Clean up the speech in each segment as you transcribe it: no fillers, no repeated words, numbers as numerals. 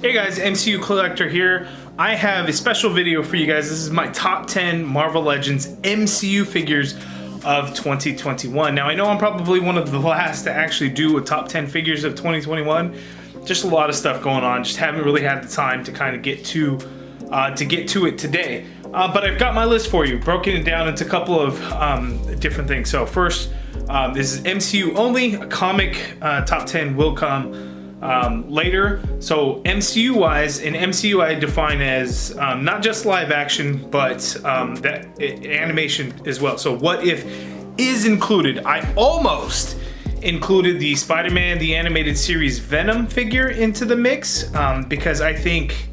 Hey guys, MCU Collector here. I have a special video for you guys. This is my top 10 Marvel Legends MCU figures of 2021. Now I know I'm probably one of the last to actually do a top 10 figures of 2021. Just a lot of stuff going on. Just haven't really had the time to kind of get to it today. But I've got my list for you, broken it down into a couple of different things. So first, this is MCU only. A comic top 10 will come later. So MCU wise, in MCU I define as not just live action, but that animation as well. So What If is included. I almost included the Spider-Man the animated series Venom figure into the mix because I think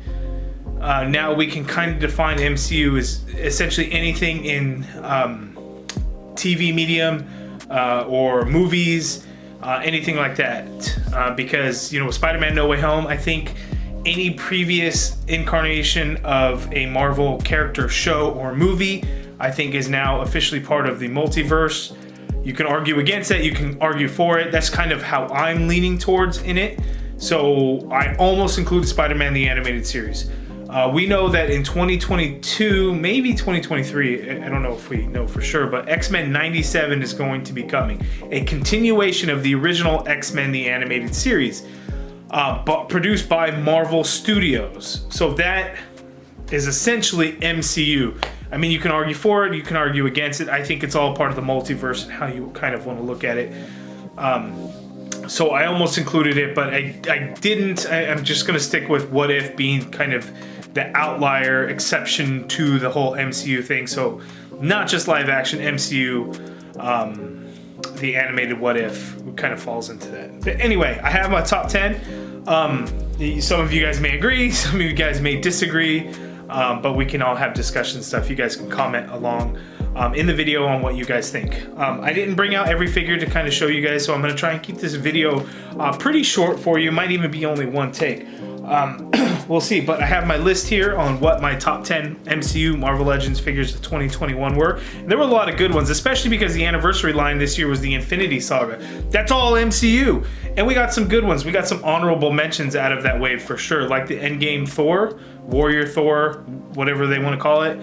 now we can kind of define MCU as essentially anything in TV medium or movies, anything like that. Because, you know, Spider-Man No Way Home, I think any previous incarnation of a Marvel character show or movie, I think is now officially part of the multiverse. You can argue against it, you can argue for it. That's kind of how I'm leaning towards in it. So I almost included Spider-Man the animated series. We know that in 2022, maybe 2023, I don't know if we know for sure, but X-Men 97 is going to be coming. A continuation of the original X-Men the animated series, but produced by Marvel Studios. So that is essentially MCU. I mean, you can argue for it, you can argue against it. I think it's all part of the multiverse and how you kind of want to look at it. So I almost included it, but I didn't. I'm just going to stick with What If being kind of the outlier exception to the whole MCU thing. So not just live action, MCU, the animated What If kind of falls into that. But anyway, I have my top 10. Some of you guys may agree, some of you guys may disagree, but we can all have discussion stuff. You guys can comment along in the video on what you guys think. I didn't bring out every figure to kind of show you guys, so I'm going to try and keep this video pretty short for you. It might even be only one take. We'll see, but I have my list here on what my top 10 MCU Marvel Legends figures of 2021 were. And there were a lot of good ones, especially because the anniversary line this year was the Infinity Saga. That's all MCU. And we got some good ones. We got some honorable mentions out of that wave for sure, like the Endgame Thor, Warrior Thor, whatever they want to call it.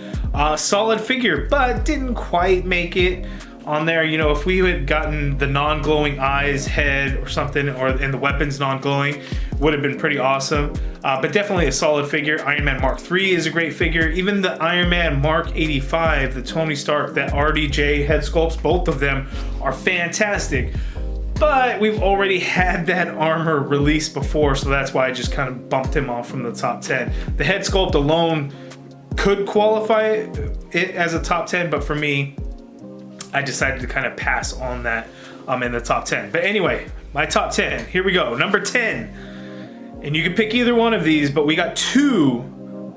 Solid figure, but didn't quite make it on there. You know, if we had gotten the non-glowing eyes, head or something, and the weapons non-glowing, would have been pretty awesome. But definitely a solid figure. Iron Man Mark III is a great figure. Even the Iron Man Mark 85, the Tony Stark, that RDJ head sculpts, both of them are fantastic. But we've already had that armor released before, so that's why I just kind of bumped him off from the top 10. The head sculpt alone could qualify it as a top 10, but for me, I decided to kind of pass on that in the top 10. But anyway, my top 10, here we go. Number 10, and you can pick either one of these, but we got two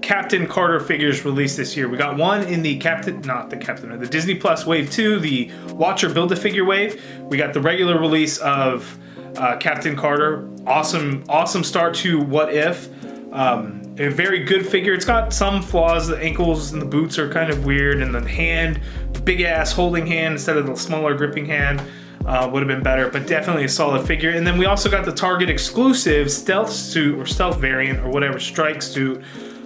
Captain Carter figures released this year. We got one in the the Disney Plus Wave 2, the Watcher Build-A-Figure Wave. We got the regular release of Captain Carter. Awesome start to What If. A very good figure. It's got some flaws. The ankles and the boots are kind of weird, and the hand, the big ass holding hand instead of the smaller gripping hand would have been better, but definitely a solid figure. And then we also got the Target exclusive stealth suit or stealth variant or whatever, strike suit.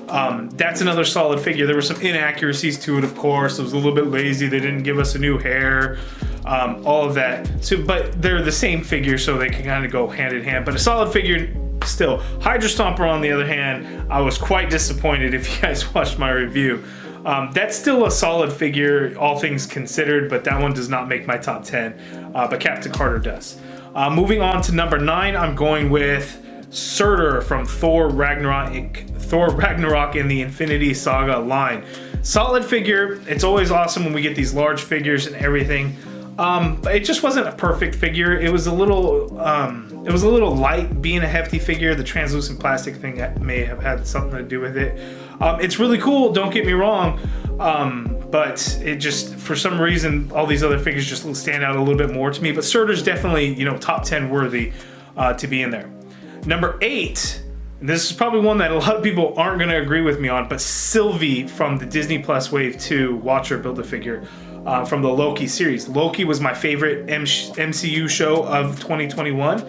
That's another solid figure. There were some inaccuracies to it, of course. It was a little bit lazy. They didn't give us a new hair, all of that. So, but they're the same figure, so they can kind of go hand in hand. But a solid figure still. Hydra Stomper, on the other hand, I was quite disappointed if you guys watched my review. That's still a solid figure, all things considered, but that one does not make my top 10, but Captain Carter does. Moving on to number 9, I'm going with Surtur from Thor Ragnarok in the Infinity Saga line. Solid figure. It's always awesome when we get these large figures and everything. But it just wasn't a perfect figure. It was a little light being a hefty figure. The translucent plastic thing may have had something to do with it. It's really cool, don't get me wrong, but it just, for some reason, all these other figures just stand out a little bit more to me. But Surtur's definitely, you know, top 10 worthy to be in there. Number 8, and this is probably one that a lot of people aren't going to agree with me on, but Sylvie from the Disney Plus Wave 2 Watcher Build-A-Figure. From the Loki series. Loki was my favorite MCU show of 2021.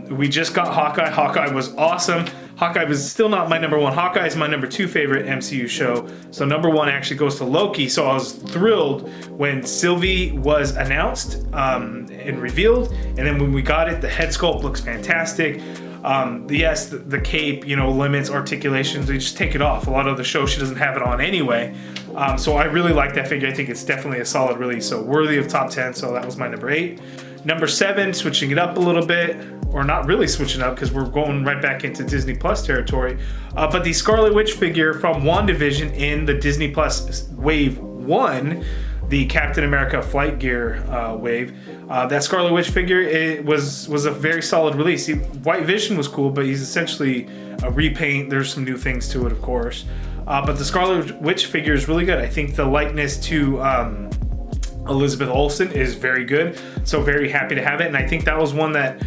We just got Hawkeye. Hawkeye was awesome, Hawkeye was still not my number one. Hawkeye is my number 2 favorite MCU show. So number 1 actually goes to Loki. So I was thrilled when Sylvie was announced and revealed. And then when we got it, the head sculpt looks fantastic. Yes, the cape, you know, limits articulations. They just take it off. A lot of the show, she doesn't have it on anyway. So I really like that figure. I think it's definitely a solid release. So worthy of top 10. So that was my number 8. Number 7, switching it up a little bit, or not really switching up because we're going right back into Disney Plus territory. But the Scarlet Witch figure from WandaVision in the Disney Plus Wave 1, the Captain America flight gear wave. That Scarlet Witch figure, it was a very solid release. White Vision was cool, but he's essentially a repaint. There's some new things to it, of course. But the Scarlet Witch figure is really good. I think the likeness to Elizabeth Olsen is very good, so very happy to have it. And I think that was one that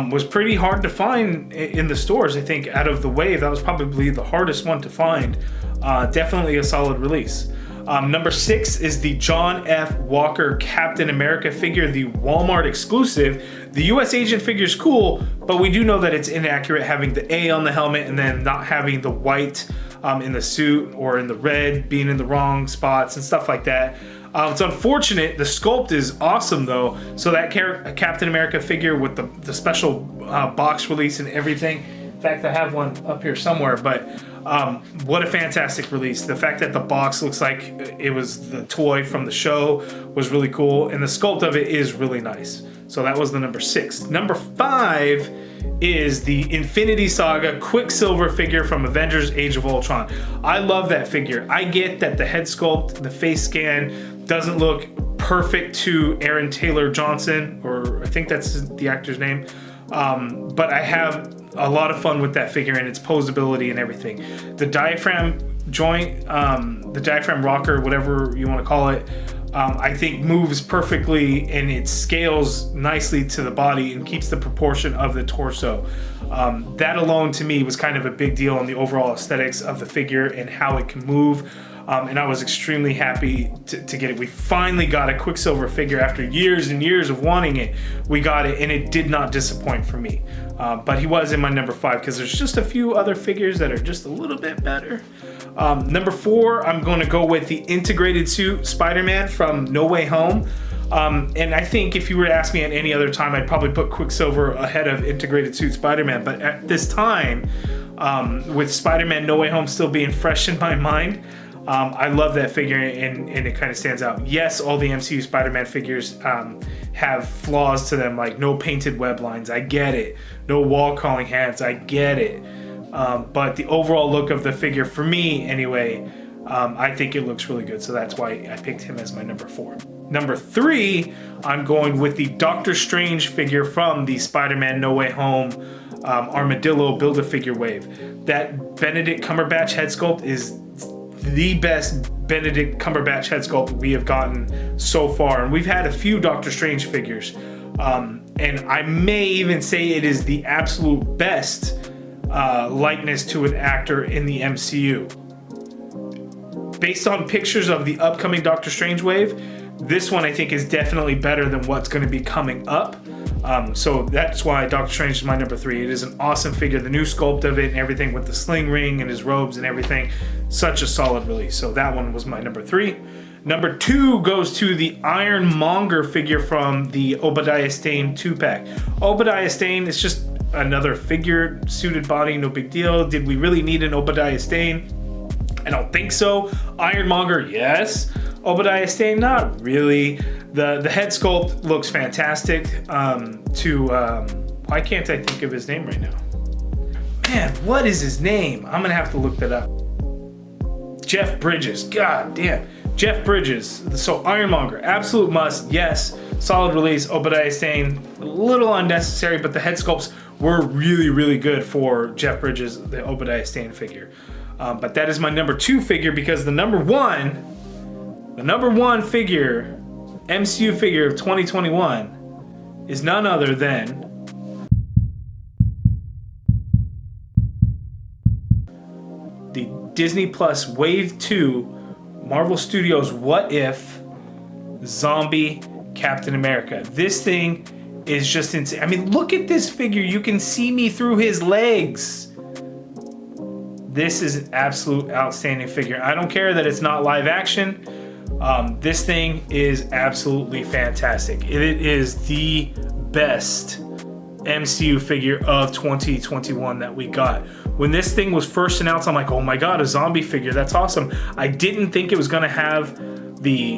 was pretty hard to find in the stores. I think out of the wave, that was probably the hardest one to find. Definitely a solid release. Number 6 is the John F. Walker Captain America figure, the Walmart exclusive. The US agent figure is cool, but we do know that it's inaccurate having the A on the helmet and then not having the white in the suit, or in the red being in the wrong spots and stuff like that. It's unfortunate. The sculpt is awesome though. So that Captain America figure with the special box release and everything. In fact, I have one up here somewhere, but what a fantastic release. The fact that the box looks like it was the toy from the show was really cool, and the sculpt of it is really nice. So that was the number 6. Number 5 is the Infinity Saga Quicksilver figure from Avengers Age of Ultron. I love that figure. I get that the head sculpt, the face scan doesn't look perfect to Aaron Taylor Johnson, or I think that's the actor's name. But I have a lot of fun with that figure and its posability and everything. The diaphragm joint, the diaphragm rocker, whatever you want to call it, I think moves perfectly and it scales nicely to the body and keeps the proportion of the torso. That alone to me was kind of a big deal on the overall aesthetics of the figure and how it can move. And I was extremely happy to get it. We finally got a Quicksilver figure after years and years of wanting it. We got it, and it did not disappoint for me. But he was in my number 5 because there's just a few other figures that are just a little bit better. Number 4, I'm going to go with the integrated suit Spider-Man from No Way Home. And I think if you were to ask me at any other time, I'd probably put Quicksilver ahead of integrated suit Spider-Man. But at this time, with Spider-Man No Way Home still being fresh in my mind, I love that figure, and it kind of stands out. Yes, all the MCU Spider-Man figures have flaws to them, like no painted web lines. I get it. No wall crawling hands. I get it. But the overall look of the figure, for me anyway, I think it looks really good. So that's why I picked him as my number 4. Number 3, I'm going with the Doctor Strange figure from the Spider-Man No Way Home Armadillo Build-A-Figure wave. That Benedict Cumberbatch head sculpt is the best Benedict Cumberbatch head sculpt we have gotten so far. And we've had a few Doctor Strange figures. And I may even say it is the absolute best likeness to an actor in the MCU. Based on pictures of the upcoming Doctor Strange wave, this one I think is definitely better than what's going to be coming up. So that's why Doctor Strange is my number 3. It is an awesome figure. The new sculpt of it and everything with the sling ring and his robes and everything, such a solid release. So that one was my number 3. Number 2 goes to the Ironmonger figure from the Obadiah Stane 2-pack. Obadiah Stane is just another figure, suited body, no big deal. Did we really need an Obadiah Stane? I don't think so. Ironmonger, yes. Obadiah Stane, not really. The head sculpt looks fantastic. Why can't I think of his name right now? Man, what is his name? I'm gonna have to look that up. Jeff Bridges, god damn. Jeff Bridges, so Ironmonger, absolute must, yes. Solid release. Obadiah Stane, a little unnecessary, but the head sculpts were really, really good for Jeff Bridges, the Obadiah Stane figure. But that is my number 2 figure, because the number one figure, MCU figure of 2021 is none other than the Disney Plus Wave 2 Marvel Studios What If Zombie Captain America. This thing is just insane. I mean, look at this figure. You can see me through his legs. This is an absolute outstanding figure. I don't care that it's not live action. This thing is absolutely fantastic. It is the best MCU figure of 2021 that we got. When this thing was first announced, I'm like, oh my god, a zombie figure, that's awesome. I didn't think it was gonna have the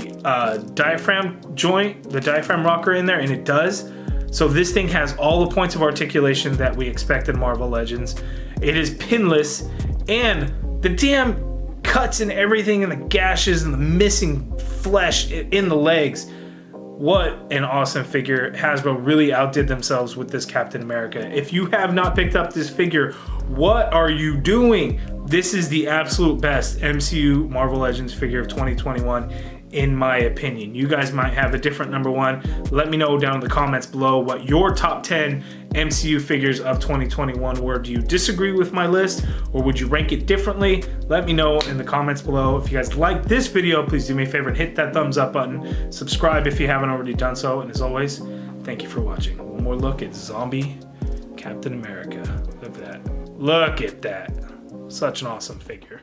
diaphragm joint, the diaphragm rocker in there, and it does. So this thing has all the points of articulation that we expect in Marvel Legends. It is pinless, and the damn cuts and everything, and the gashes and the missing flesh in the legs. What an awesome figure. Hasbro really outdid themselves with this Captain America. If you have not picked up this figure, what are you doing? This is the absolute best MCU Marvel Legends figure of 2021, in my opinion. You guys might have a different number one. Let me know down in the comments below what your top 10 MCU figures of 2021 were. Do you disagree with my list, or would you rank it differently? Let me know in the comments below. If you guys like this video, please do me a favor and hit that thumbs up button. Subscribe if you haven't already done so. And as always, thank you for watching. One more look at Zombie Captain America. Look at that. Look at that. Such an awesome figure.